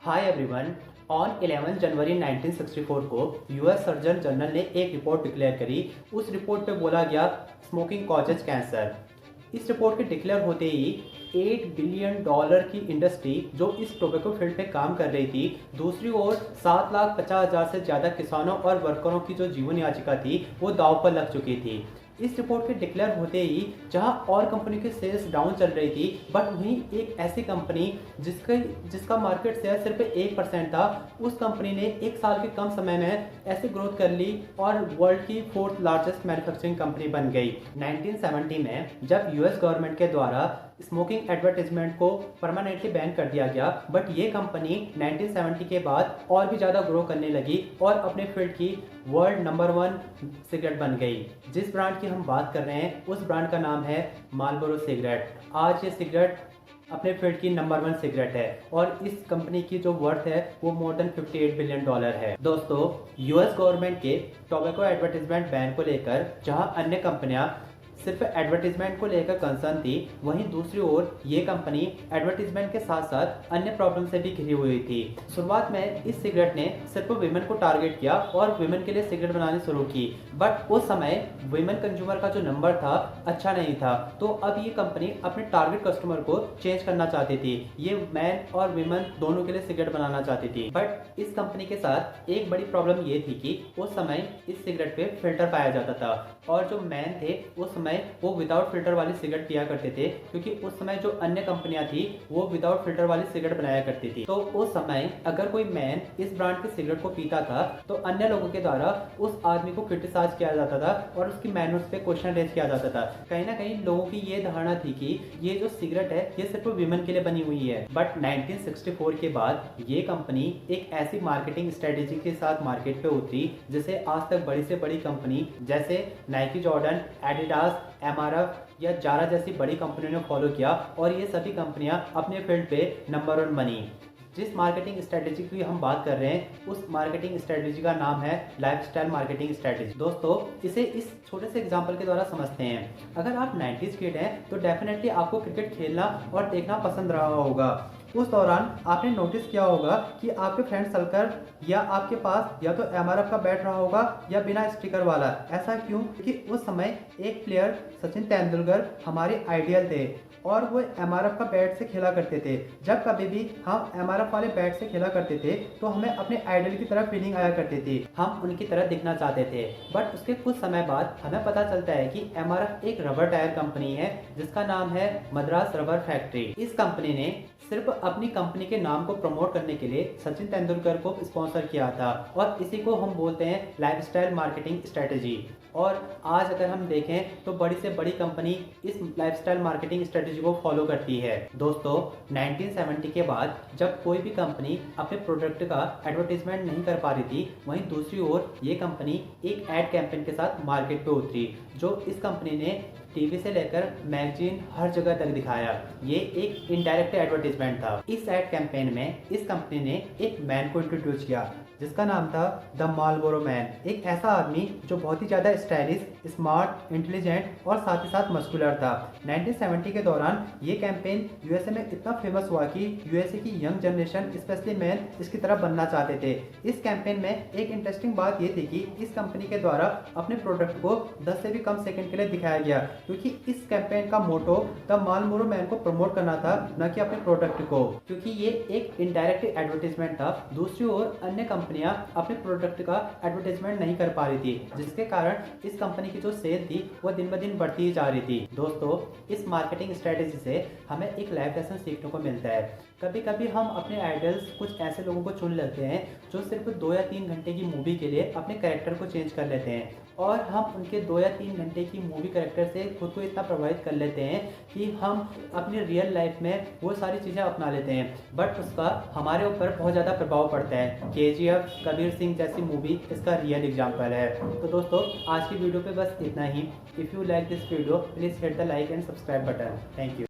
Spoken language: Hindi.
Hi everyone. ऑन 11 जनवरी 1964 को यूएस सर्जन जनरल ने एक रिपोर्ट डिक्लेयर करी। उस रिपोर्ट पे बोला गया स्मोकिंग कॉजेज कैंसर। इस रिपोर्ट के डिक्लेयर होते ही $8 बिलियन की इंडस्ट्री जो इस टोबैको फील्ड पे काम कर रही थी, दूसरी ओर 7,50,000 से ज़्यादा किसानों और वर्करों की जो जीवन याचिका थी वो दांव पर लग चुकी थी। इस रिपोर्ट के डिक्लेयर होते ही जहां और कंपनी की सेल्स डाउन चल रही थी, बट वहीं एक ऐसी कंपनी जिसका मार्केट शेयर सिर्फ 1% था, उस कंपनी ने एक साल के कम समय में ऐसे ग्रोथ कर ली और वर्ल्ड की 4th लार्जेस्ट मैन्युफैक्चरिंग कंपनी बन गई। 1970 में जब यूएस गवर्नमेंट के द्वारा स्मोकिंग एडवर्टाइजमेंट को परमानेंटली बैन कर दिया गया, बट ये कंपनी 1970 के बाद और भी ज़्यादा ग्रो करने लगी और अपने फील्ड की वर्ल्ड नंबर 1 सिगरेट बन गई। जिस ब्रांड की हम बात कर रहे हैं उस ब्रांड का नाम है मार्लबोरो सिगरेट। आज ये सिगरेट अपने फील्ड की नंबर 1 सिगरेट है और इस कंपनी की जो वर्थ है वो मोर देन $58 बिलियन है। दोस्तों, यूएस गवर्नमेंट के टोबैको एडवर्टाइजमेंट बैन को लेकर जहां अन्य कंपनियां सिर्फ एडवर्टीजमेंट को लेकर कंसर्न थी, वहीं दूसरी ओर ये कंपनी एडवर्टीजमेंट के साथ साथ अन्य प्रॉब्लम से भी घिरी हुई थी। शुरुआत में इस सिगरेट ने सिर्फ विमेन को टारगेट किया और विमेन के लिए सिगरेट बनानी शुरू की, बट उस समय विमेन कंज्यूमर का जो नंबर था अच्छा नहीं था, तो अब ये कंपनी अपने टारगेट कस्टमर को चेंज करना चाहती थी। ये मैन और विमेन दोनों के लिए सिगरेट बनाना चाहती थी। बट इस कंपनी के साथ एक बड़ी प्रॉब्लम ये थी कि उस समय इस सिगरेट पे फिल्टर पाया जाता था और जो मैन थे उस समय वो विदाउट फिल्टर वाली सिगरेट पिया करते थे, क्योंकि उस समय जो अन्य कंपनियां थी वो विदाउट फिल्टर वाली सिगरेट बनाया करती थी। तो उस समय अगर कोई मैन इस ब्रांड की सिगरेट को पीता था तो अन्य लोगों के द्वारा उस आदमी को क्रिटिसाइज किया जाता था और उसकी मैनर्स पे क्वेश्चन रेज किया जाता था। कहीं ना कहीं लोगों की ये धारणा थी कि ये जो सिगरेट है ये सिर्फ विमेन के लिए बनी हुई है। बट 1964 के बाद ये कंपनी एक ऐसी मार्केटिंग स्ट्रेटेजी के साथ मार्केट पे उतरी जिसे आज तक बड़ी से बड़ी कंपनी जैसे नाइकी, जॉर्डन, एडिडास, एमआरएफ या जारा जैसी बड़ी कंपनियों ने फॉलो किया और ये सभी कंपनियां अपने फील्ड पे नंबर 1 बनी। जिस मार्केटिंग स्ट्रेटेजी की हम बात कर रहे हैं उस मार्केटिंग स्ट्रेटेजी का नाम है लाइफस्टाइल मार्केटिंग स्ट्रेटेजी। दोस्तों, इसे इस छोटे से एग्जांपल के द्वारा समझते हैं। अगर आप 90s किड हैं तो डेफिनेटली आपको क्रिकेट खेलना और देखना पसंद रहा होगा। उस दौरान आपने नोटिस किया होगा कि आपके फ्रेंड सर्कल या आपके पास या तो एमआरएफ का बैट रहा होगा या बिना स्टिकर वाला। ऐसा क्यों? क्योंकि उस समय एक प्लेयर सचिन तेंदुलकर हमारे आइडियल थे और वो एमआरएफ का बैट से खेला करते थे। जब कभी भी हम एमआरएफ वाले बैट से खेला करते थे तो हमें अपने आइडल की तरह फीलिंग आया करती थी, हम उनकी तरह दिखना चाहते थे। बट उसके कुछ समय बाद हमें पता चलता है कि एमआरएफ एक रबर टायर कंपनी है जिसका नाम है मद्रास रबर फैक्ट्री। इस कंपनी ने सिर्फ अपनी कंपनी के नाम को प्रमोट करने के लिए सचिन तेंदुलकर को स्पॉन्सर किया था और इसी को हम बोलते हैं लाइफस्टाइल मार्केटिंग स्ट्रेटेजी। और आज अगर हम देखें तो बड़ी से बड़ी कंपनी इस लाइफस्टाइल मार्केटिंग स्ट्रेटेजी को फॉलो करती है। दोस्तों, 1970 के बाद जब कोई भी कंपनी अपने प्रोडक्ट का एडवर्टीजमेंट नहीं कर पा रही थी, वहीं दूसरी ओर ये कंपनी एक एड कैंपेन के साथ मार्केट पे उतरी जो इस कंपनी ने टीवी से लेकर मैगजीन हर जगह तक दिखाया। ये एक इनडायरेक्ट एडवर्टीजमेंट था। इस एड कैंपेन में इस कंपनी ने एक मैन को इंट्रोड्यूस किया जिसका नाम था द मार्लबोरो मैन। एक ऐसा आदमी जो बहुत ही ज़्यादा स्टाइलिश, स्मार्ट, इंटेलिजेंट और साथ ही साथ मस्कुलर था। 1970 के दौरान ये कैंपेन यूएसए में इतना फेमस हुआ कि यूएसए की यंग जनरेशन स्पेशली मैन इसकी तरह बनना चाहते थे। इस कैंपेन में एक इंटरेस्टिंग बात ये थी कि इस कंपनी के द्वारा अपने प्रोडक्ट को 10 से भी कम सेकंड के लिए दिखाया गया, क्योंकि इस कैंपेन का मोटो द मार्लबोरो मैन को प्रमोट करना था, न कि अपने प्रोडक्ट को, क्योंकि ये एक इनडायरेक्ट एडवर्टीजमेंट था। दूसरी ओर अन्य कंपनियां अपने प्रोडक्ट का एडवर्टाइजमेंट नहीं कर पा रही थी, जिसके कारण इस कंपनी की जो सेल थी वो दिन ब दिन बढ़ती ही जा रही थी। दोस्तों, इस मार्केटिंग स्ट्रेटेजी से हमें एक लाइफ लेसन सीखने को मिलता है। कभी कभी हम अपने आइडल्स कुछ ऐसे लोगों को चुन लेते हैं जो सिर्फ 2 या 3 घंटे की मूवी के लिए अपने कैरेक्टर को चेंज कर लेते हैं और हम उनके 2 या 3 घंटे की मूवी कैरेक्टर से खुद को इतना प्रभावित कर लेते हैं कि हम अपनी रियल लाइफ में वो सारी चीज़ें अपना लेते हैं, बट उसका हमारे ऊपर बहुत ज़्यादा प्रभाव पड़ता है। केजीएफ, कबीर सिंह जैसी मूवी इसका रियल एग्जाम्पल है। तो दोस्तों, आज की वीडियो पे बस इतना ही। If you like this video please hit the like and subscribe button. Thank you.